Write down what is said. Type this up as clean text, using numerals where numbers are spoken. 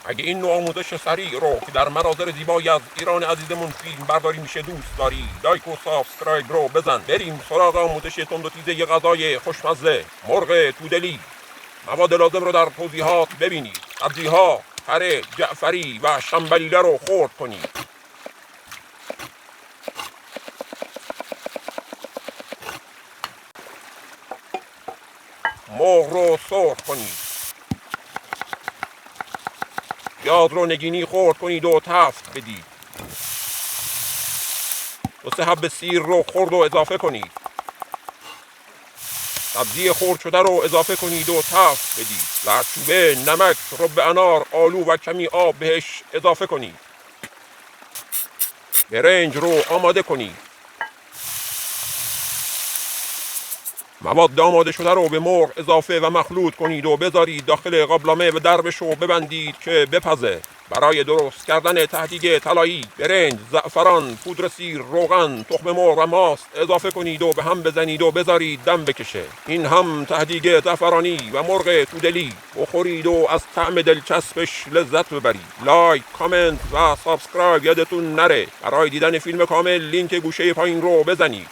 اگه این نوع آموزش سریع رو که در مناظر زیبایی از ایران عزیزمون فیلم برداری میشه دوست داری، لایک و سابسکرایب رو بزن. بریم سراغ آموزش تند و تیزه غذای خوشمزه مرغ تودلی. مواد لازم رو در توضیحات ببینید. سبزی‌ها تره، جعفری و شنبلیله رو خرد کنید. مرغ رو سرخ کنید. پیاز رو نگینی خرد کنید و تفت بدید. 2 حب سیر رو خرد و اضافه کنید. سبزی خرد شده رو اضافه کنید و تفت بدید. زردچوبه، نمک، رب انار، آلو و کمی آب بهش اضافه کنید. برنج رو آماده کنید. مواد آماده شده رو به مرغ اضافه و مخلوط کنید و بذارید داخل قابلمه و دربش رو ببندید که بپزه. برای درست کردن تهدیگ طلایی، برنج، زعفران، پودر سیر، روغن، تخم مرغ و ماست اضافه کنید و به هم بزنید و بذارید دم بکشه. این هم تهدیگ زعفرانی و مرغ تودلی. بخورید و از طعم دلچسبش لذت ببرید. لایک، کامنت و سابسکرایب یادتون نره. برای دیدن فیلم کامل لینک گوشه پایین رو بزنید.